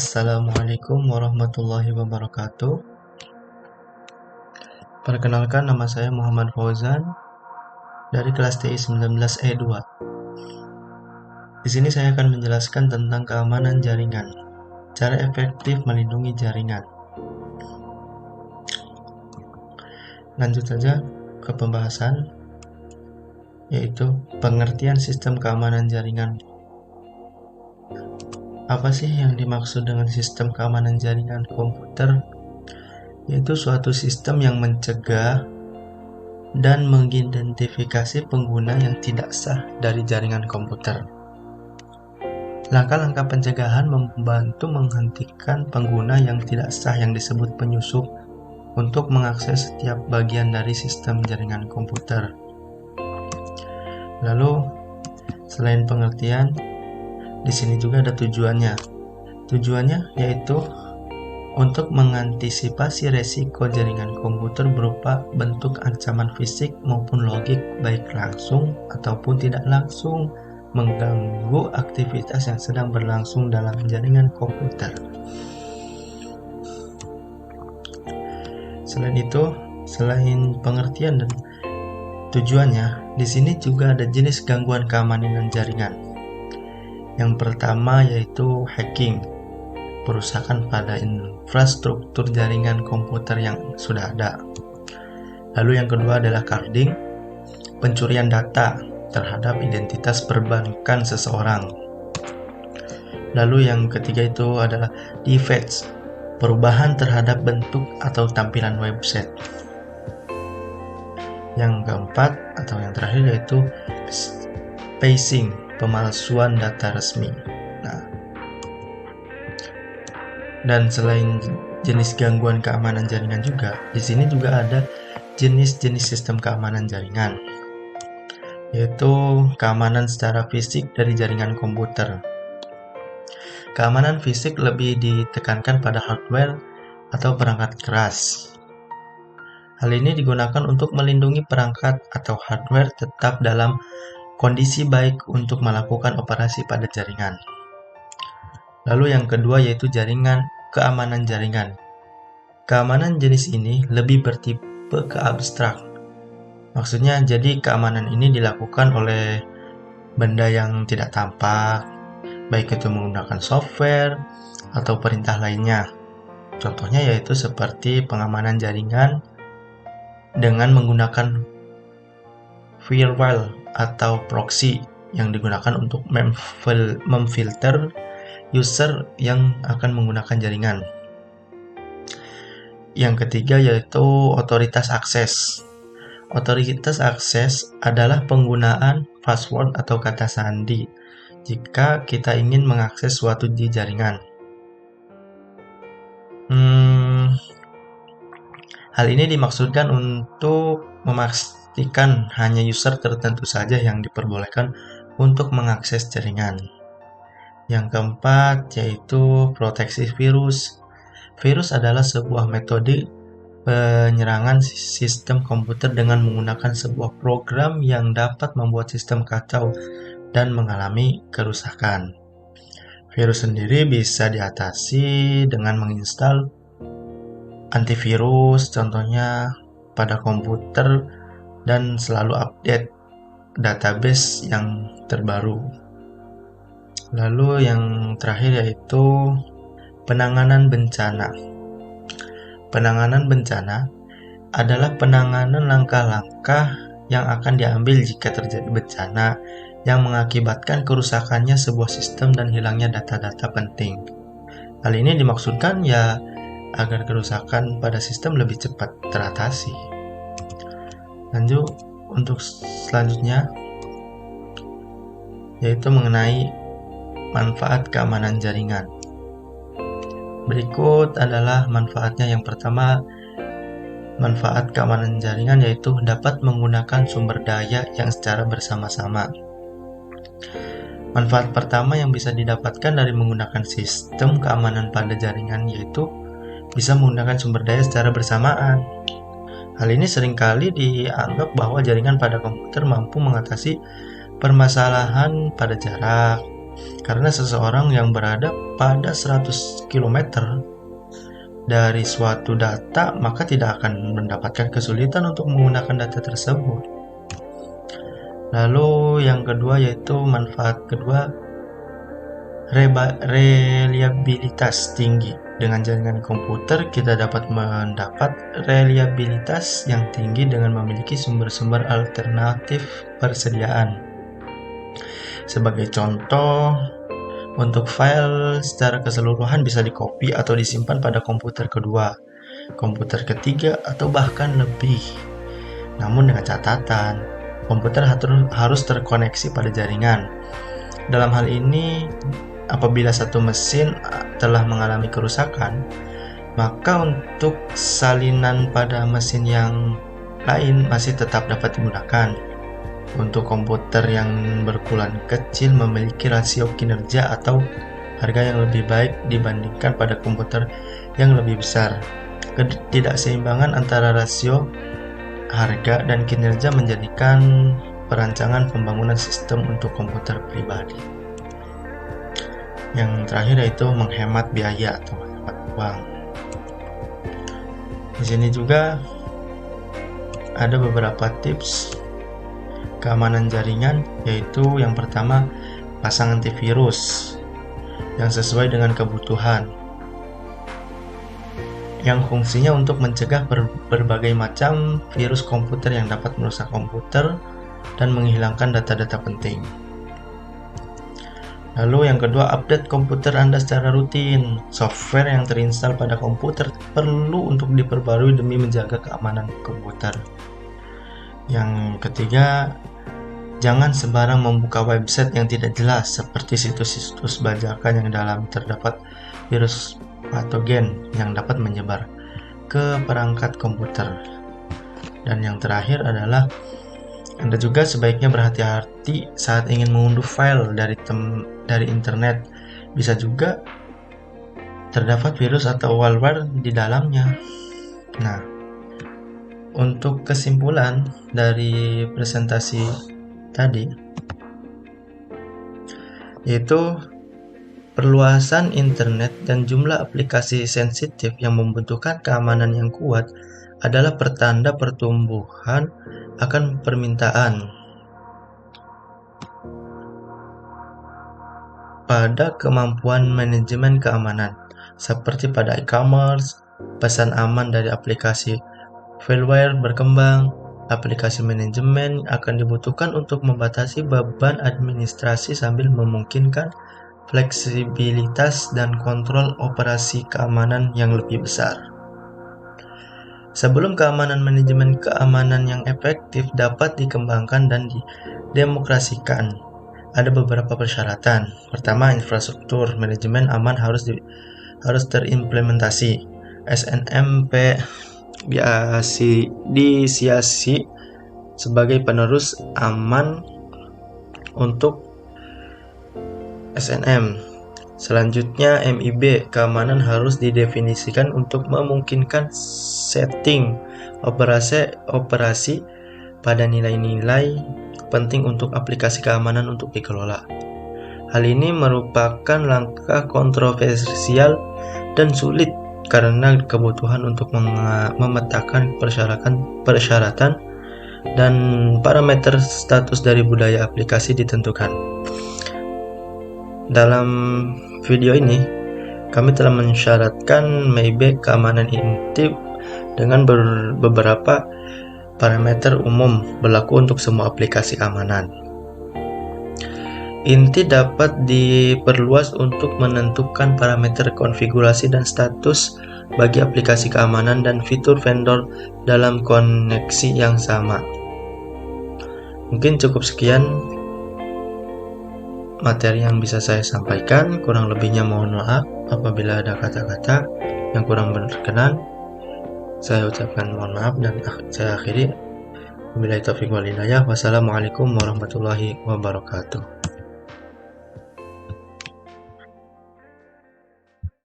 Assalamualaikum warahmatullahi wabarakatuh. Perkenalkan, nama saya Muhammad Fauzan dari kelas TI 19E2. Di sini saya akan menjelaskan tentang keamanan jaringan, cara efektif melindungi jaringan. Lanjut saja ke pembahasan, yaitu pengertian sistem keamanan jaringan. Apa sih yang dimaksud dengan sistem keamanan jaringan komputer? Yaitu suatu sistem yang mencegah dan mengidentifikasi pengguna yang tidak sah dari jaringan komputer. Langkah-langkah pencegahan membantu menghentikan pengguna yang tidak sah yang disebut penyusup untuk mengakses setiap bagian dari sistem jaringan komputer. Lalu, selain pengertian, di sini juga ada tujuannya. Tujuannya yaitu untuk mengantisipasi resiko jaringan komputer berupa bentuk ancaman fisik maupun logik, baik langsung ataupun tidak langsung, mengganggu aktivitas yang sedang berlangsung dalam jaringan komputer. Selain itu, selain pengertian dan tujuannya, di sini juga ada jenis gangguan keamanan jaringan. Yang pertama yaitu hacking, perusakan pada infrastruktur jaringan komputer yang sudah ada. Lalu yang kedua adalah carding, pencurian data terhadap identitas perbankan seseorang. Lalu yang ketiga itu adalah defacts, perubahan terhadap bentuk atau tampilan website. Yang keempat atau yang terakhir yaitu phishing, pemalsuan data resmi. Dan selain jenis gangguan keamanan jaringan juga, di sini juga ada jenis-jenis sistem keamanan jaringan, yaitu keamanan secara fisik dari jaringan komputer. Keamanan fisik lebih ditekankan pada hardware atau perangkat keras. Hal ini digunakan untuk melindungi perangkat atau hardware tetap dalam kondisi baik untuk melakukan operasi pada jaringan. Lalu yang kedua yaitu keamanan jaringan. Keamanan jenis ini lebih bertipe ke abstrak. Maksudnya jadi keamanan ini dilakukan oleh benda yang tidak tampak, baik itu menggunakan software atau perintah lainnya. Contohnya yaitu seperti pengamanan jaringan dengan menggunakan firewall atau proxy yang digunakan untuk memfilter user yang akan menggunakan jaringan. Yang ketiga yaitu otoritas akses. Otoritas akses adalah penggunaan password atau kata sandi jika kita ingin mengakses suatu di jaringan. Hal ini dimaksudkan untuk memastikan hanya user tertentu saja yang diperbolehkan untuk mengakses jaringan. Yang keempat yaitu proteksi virus. Virus adalah sebuah metode penyerangan sistem komputer dengan menggunakan sebuah program yang dapat membuat sistem kacau dan mengalami kerusakan. Virus sendiri bisa diatasi dengan menginstal antivirus, contohnya pada komputer, dan selalu update database yang terbaru. Lalu yang terakhir yaitu penanganan bencana. Penanganan bencana adalah penanganan langkah-langkah yang akan diambil jika terjadi bencana yang mengakibatkan kerusakannya sebuah sistem dan hilangnya data-data penting. Hal ini dimaksudkan agar kerusakan pada sistem lebih cepat teratasi. Lanjut untuk selanjutnya yaitu mengenai manfaat keamanan jaringan. Berikut adalah manfaatnya. Yang pertama, manfaat keamanan jaringan yaitu dapat menggunakan sumber daya yang secara bersama-sama. Manfaat pertama yang bisa didapatkan dari menggunakan sistem keamanan pada jaringan yaitu bisa menggunakan sumber daya secara bersamaan. Hal ini seringkali dianggap bahwa jaringan pada komputer mampu mengatasi permasalahan pada jarak, Karena seseorang yang berada pada 100 km dari suatu data, maka tidak akan mendapatkan kesulitan untuk menggunakan data tersebut. Lalu yang kedua yaitu manfaat kedua, reliabilitas tinggi. Dengan jaringan komputer, kita dapat mendapat reliabilitas yang tinggi dengan memiliki sumber-sumber alternatif persediaan. Sebagai contoh, untuk file secara keseluruhan bisa di-copy atau disimpan pada komputer kedua, komputer ketiga, atau bahkan lebih. Namun dengan catatan, komputer harus terkoneksi pada jaringan. Dalam hal ini, apabila satu mesin telah mengalami kerusakan, maka untuk salinan pada mesin yang lain masih tetap dapat digunakan. Untuk komputer yang berukuran kecil memiliki rasio kinerja atau harga yang lebih baik dibandingkan pada komputer yang lebih besar. Ketidakseimbangan antara rasio harga dan kinerja menjadikan perancangan pembangunan sistem untuk komputer pribadi. Yang terakhir yaitu menghemat biaya atau menghemat uang. Di sini juga ada beberapa tips keamanan jaringan, yaitu yang pertama, pasang antivirus yang sesuai dengan kebutuhan, yang fungsinya untuk mencegah berbagai macam virus komputer yang dapat merusak komputer dan menghilangkan data-data penting. Lalu yang kedua, update komputer Anda secara rutin. Software yang terinstal pada komputer perlu untuk diperbarui demi menjaga keamanan komputer. Yang ketiga, jangan sembarang membuka website yang tidak jelas seperti situs-situs bajakan yang dalam terdapat virus patogen yang dapat menyebar ke perangkat komputer. Dan yang terakhir adalah Anda juga sebaiknya berhati-hati saat ingin mengunduh file dari internet. Bisa juga terdapat virus atau malware di dalamnya. Nah, untuk kesimpulan dari presentasi tadi, yaitu perluasan internet dan jumlah aplikasi sensitif yang membutuhkan keamanan yang kuat adalah pertanda pertumbuhan akan permintaan pada kemampuan manajemen keamanan, seperti pada e-commerce, pesan aman dari aplikasi fileware berkembang. Aplikasi manajemen akan dibutuhkan untuk membatasi beban administrasi sambil memungkinkan fleksibilitas dan kontrol operasi keamanan yang lebih besar. Sebelum manajemen keamanan yang efektif dapat dikembangkan dan didemokrasikan, ada beberapa persyaratan. Pertama, infrastruktur manajemen aman harus terimplementasi. SNMP disiasi sebagai penerus aman untuk SNM. Selanjutnya, MIB keamanan harus didefinisikan untuk memungkinkan setting operasi pada nilai-nilai penting untuk aplikasi keamanan untuk dikelola. Hal ini merupakan langkah kontroversial dan sulit karena kebutuhan untuk memetakan persyaratan dan parameter status dari budaya aplikasi ditentukan. Dalam video ini, kami telah mensyaratkan MIB keamanan inti dengan beberapa parameter umum berlaku untuk semua aplikasi keamanan. Inti dapat diperluas untuk menentukan parameter konfigurasi dan status bagi aplikasi keamanan dan fitur vendor dalam koneksi yang sama. Mungkin cukup sekian materi yang bisa saya sampaikan. Kurang lebihnya mohon maaf apabila ada kata-kata yang kurang berkenan. Saya ucapkan mohon maaf dan saya akhiri. Wabillahi taufiq wal hidayah. Wassalamualaikum warahmatullahi wabarakatuh.